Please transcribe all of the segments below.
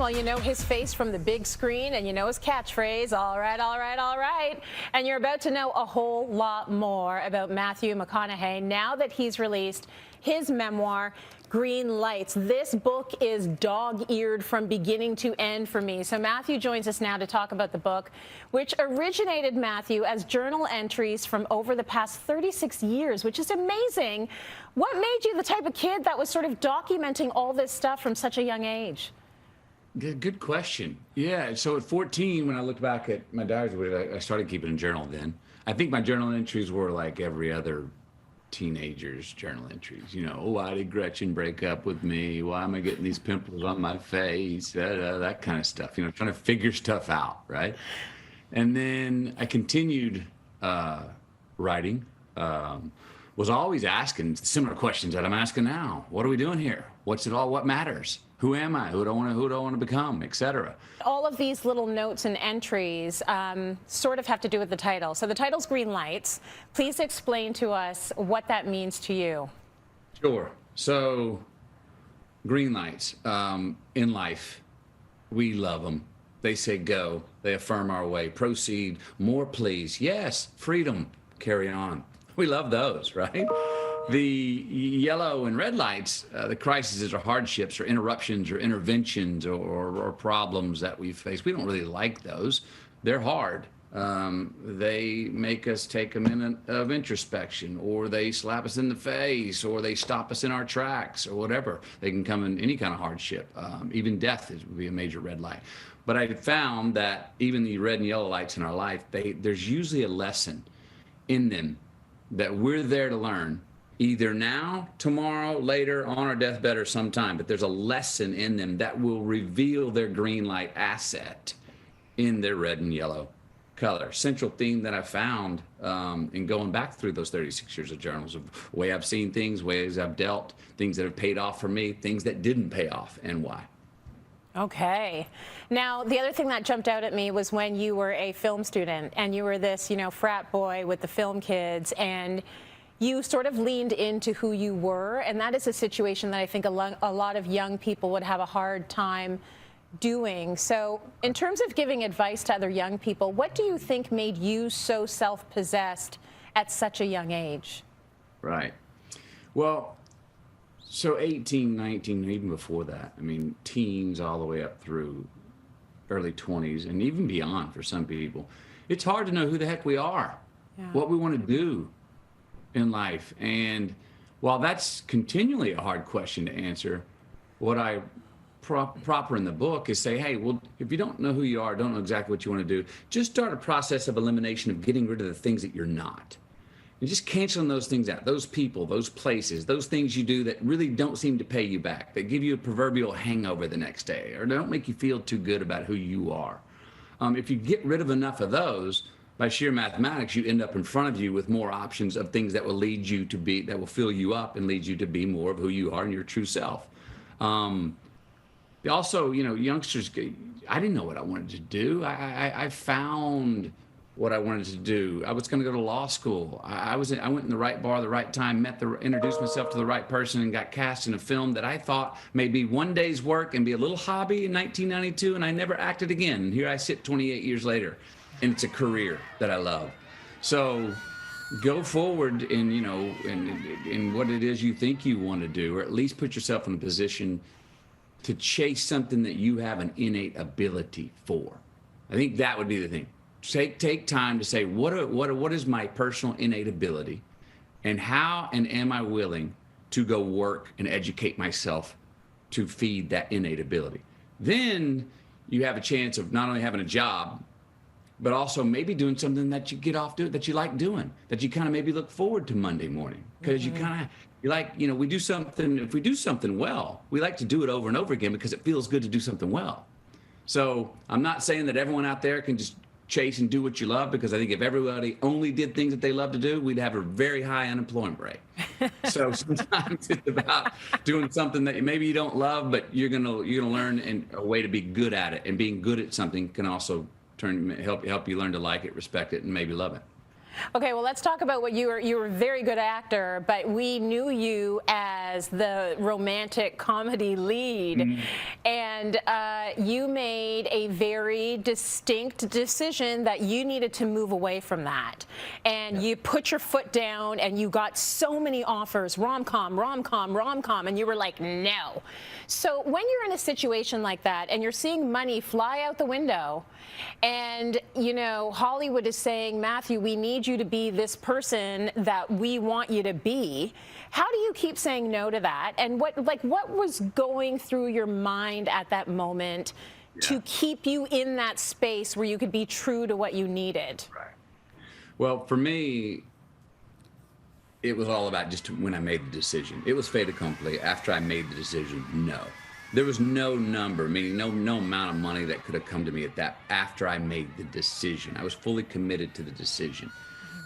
Well, you know his face from the big screen and you know his catchphrase, all right, all right, all right. And you're about to know a whole lot more about Matthew McConaughey now that he's released his memoir, Green Lights. This book is dog-eared from beginning to end for me. So Matthew joins us now to talk about the book, which originated, Matthew, as journal entries from over the past 36 years, which is amazing. What made you the type of kid that was sort of documenting all this stuff from such a young age? Good question. Yeah, so at 14, when I looked back at my diary, I started keeping a journal then. I think my journal entries were like every other teenager's journal entries. You know, why did Gretchen break up with me? Why am I getting these pimples on my face? That kind of stuff, you know, trying to figure stuff out, right? And then I continued writing, was always asking similar questions that I'm asking now. What are we doing here? What's it all? What matters? Who am I? Who do I want to become, etc. All of these little notes and entries sort of have to do with the title. So the title's Green Lights. Please explain to us what that means to you. Sure. So green lights in life, we love them. They say go. They affirm our way. Proceed. More, please. Yes. Freedom. Carry on. We love those, right? The yellow and red lights, the crises or hardships or interruptions or interventions or problems that we face, we don't really like those. They're hard. They make us take a minute of introspection, or they slap us in the face, or they stop us in our tracks, or whatever. They can come in any kind of hardship. Even death would be a major red light. But I found that even the red and yellow lights in our life, there's usually a lesson in them that we're there to learn. Either now, tomorrow, later, on our deathbed, or sometime. But there's a lesson in them that will reveal their green light asset in their red and yellow color. Central theme that I found in going back through those 36 years of journals, of way I've seen things, ways I've dealt, things that have paid off for me, things that didn't pay off, and why. Okay. Now, the other thing that jumped out at me was when you were a film student and you were this, you know, frat boy with the film kids, and you sort of leaned into who you were, and that is a situation that I think a lot of young people would have a hard time doing. So in terms of giving advice to other young people, what do you think made you so self-possessed at such a young age? Right. Well, so 18, 19, even before that, I mean, teens all the way up through early 20s and even beyond for some people, it's hard to know who the heck we are, what we want to do in life. And while that's continually a hard question to answer, what I proper in the book is say, hey, well, if you don't know who you are, don't know exactly what you want to do, just start a process of elimination of getting rid of the things that you're not. And just canceling those things out, those people, those places, those things you do that really don't seem to pay you back, that give you a proverbial hangover the next day, or don't make you feel too good about who you are. If you get rid of enough of those, by sheer mathematics, you end up in front of you with more options of things that will lead you to be, that will fill you up and lead you to be more of who you are and your true self. Also, you know, youngsters, I didn't know what I wanted to do. I found what I wanted to do. I was going to go to law school. I went in the right bar, the right time, introduced myself to the right person, and got cast in a film that I thought may be one day's work and be a little hobby in 1992, and I never acted again. And here I sit 28 years later, and it's a career that I love. So go forward in, you know, in what it is you think you want to do, or at least put yourself in a position to chase something that you have an innate ability for. I think that would be the thing. Take time to say, what is my personal innate ability, and how and am I willing to go work and educate myself to feed that innate ability? Then you have a chance of not only having a job, but also maybe doing something that you get off doing, that you like doing, that you kind of maybe look forward to Monday morning. Because you like, you know, we do something, if we do something well, we like to do it over and over again because it feels good to do something well. So I'm not saying that everyone out there can just chase and do what you love, because I think if everybody only did things that they love to do, we'd have a very high unemployment rate. So sometimes it's about doing something that maybe you don't love, but you're gonna learn a way to be good at it, and being good at something can also help you learn to like it, respect it, and maybe love it. Okay, well, let's talk about what you were a very good actor, but we knew you as the romantic comedy lead, and you made a very distinct decision that you needed to move away from that. And you put your foot down, and you got so many offers, rom-com, rom-com, rom-com, and you were like, no. So when you're in a situation like that, and you're seeing money fly out the window, and, you know, Hollywood is saying, Matthew, we need you to be this person that we want you to be. How do you keep saying no to that? And what was going through your mind at that moment to keep you in that space where you could be true to what you needed? Right. Well, for me, it was all about just when I made the decision. It was fait accompli. After I made the decision, no. There was no number, meaning no amount of money that could have come to me at that after I made the decision. I was fully committed to the decision.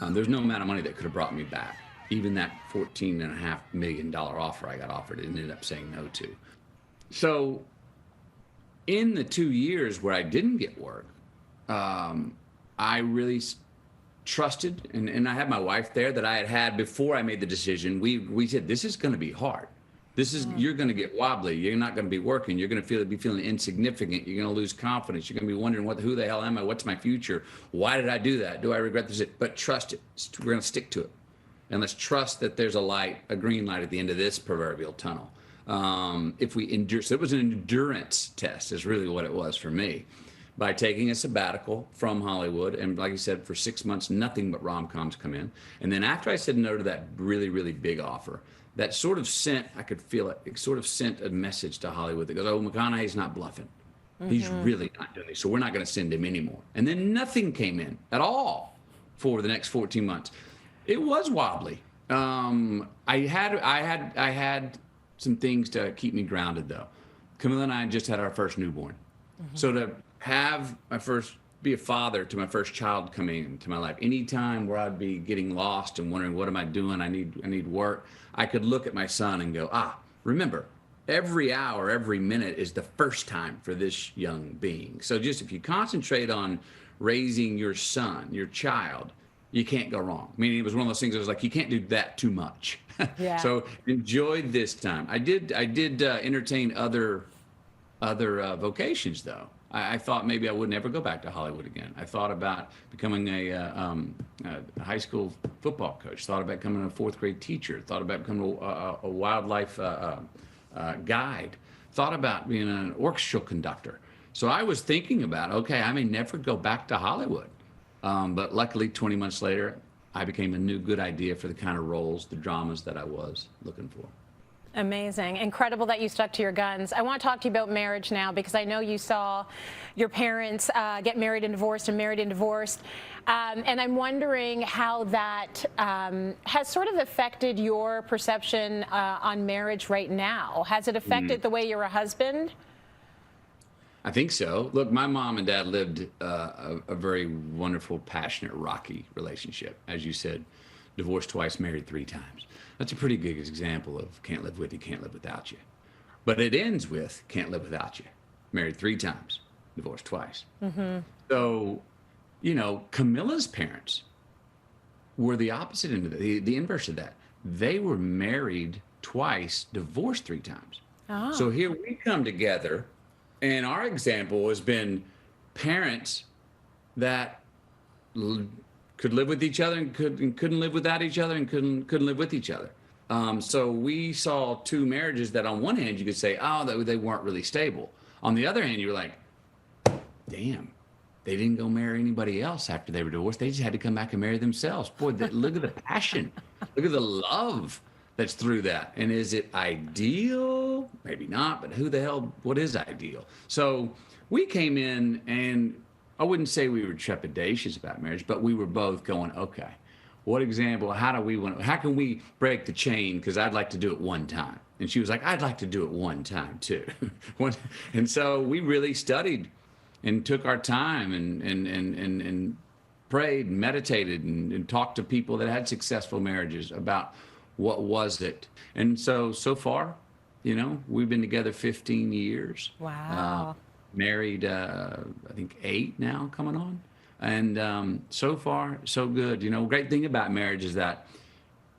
There's no amount of money that could have brought me back. Even that $14.5 million offer I got offered and ended up saying no to. So in the 2 years where I didn't get work, I really trusted, and I had my wife there that I had before I made the decision. We said, this is going to be hard. You're going to get wobbly. You're not going to be working. You're going to be feeling insignificant. You're going to lose confidence. You're going to be wondering, who the hell am I? What's my future? Why did I do that? Do I regret this? But trust it. We're going to stick to it. And let's trust that there's a light, a green light at the end of this proverbial tunnel. If we endure, so it was an endurance test is really what it was for me. By taking a sabbatical from Hollywood, and like you said, for 6 months, nothing but rom-coms come in. And then after I said no to that really, really big offer, that sort of sent, I could feel it, it sort of sent a message to Hollywood that goes, oh, McConaughey's not bluffing. He's really not doing it, so we're not going to send him anymore. And then nothing came in at all for the next 14 months. It was wobbly. I had some things to keep me grounded, though. Camilla and I just had our first newborn. So to have be a father to my first child coming into my life, anytime where I'd be getting lost and wondering, what am I doing? I need work. I could look at my son and go, remember, every hour, every minute is the first time for this young being. So just if you concentrate on raising your son, your child, you can't go wrong. Meaning it was one of those things that was like, you can't do that too much. Yeah. So enjoyed this time. I did entertain other vocations, though. I thought maybe I would never go back to Hollywood again. I thought about becoming a high school football coach. Thought about becoming a fourth grade teacher. Thought about becoming a wildlife guide. Thought about being an orchestral conductor. So I was thinking about, okay, I may never go back to Hollywood. But luckily, 20 months later, I became a new good idea for the kind of roles, the dramas that I was looking for. Amazing. Incredible that you stuck to your guns. I want to talk to you about marriage now, because I know you saw your parents get married and divorced and married and divorced. And I'm wondering how that has sort of affected your perception on marriage right now. Has it affected the way you're a husband? I think so. Look, my mom and dad lived a very wonderful, passionate, rocky relationship. As you said, divorced twice, married 3 times. That's a pretty good example of can't live with you, can't live without you. But it ends with can't live without you. Married 3 times, divorced twice. So, you know, Camilla's parents were the opposite end of the inverse of that. They were married twice, divorced 3 times. Oh. So here we come together, and our example has been parents that could live with each other and couldn't live without each other and couldn't live with each other. So we saw 2 marriages that on one hand you could say, oh, they weren't really stable. On the other hand, you were like, damn, they didn't go marry anybody else after they were divorced. They just had to come back and marry themselves. Boy, look at the passion. Look at the love that's through that. And is it ideal? Maybe not, but what is ideal? So we came in, and I wouldn't say we were trepidatious about marriage, but we were both going, okay, what example, how can we break the chain? Because I'd like to do it one time. And she was like, I'd like to do it one time too. And so we really studied and took our time and prayed and meditated and talked to people that had successful marriages about what was it. And so far, you know, we've been together 15 years. Wow. Married, I think 8 now coming on. And so far, so good. You know, great thing about marriage is that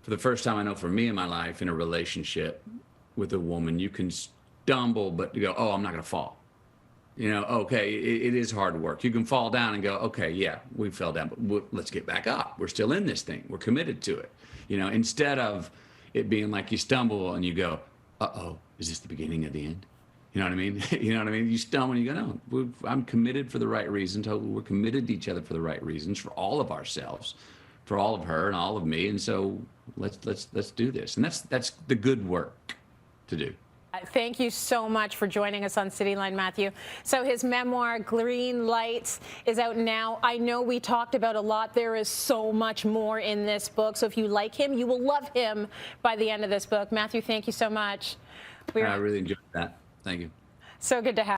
for the first time I know for me in my life, in a relationship with a woman, you can stumble, but you go, oh, I'm not going to fall. You know, okay, it is hard work. You can fall down and go, okay, yeah, we fell down, but let's get back up. We're still in this thing. We're committed to it. You know, instead of it being like you stumble and you go, uh-oh, is this the beginning of the end? You know what I mean? You know what I mean? You stumble and you go, no, I'm committed for the right reasons. We're committed to each other for the right reasons, for all of ourselves, for all of her and all of me. And so let's do this. And that's the good work to do. Thank you so much for joining us on Cityline, Matthew. So his memoir, Green Lights, is out now. I know we talked about a lot. There is so much more in this book. So if you like him, you will love him by the end of this book. Matthew, thank you so much. I really enjoyed that. Thank you. So good to have you.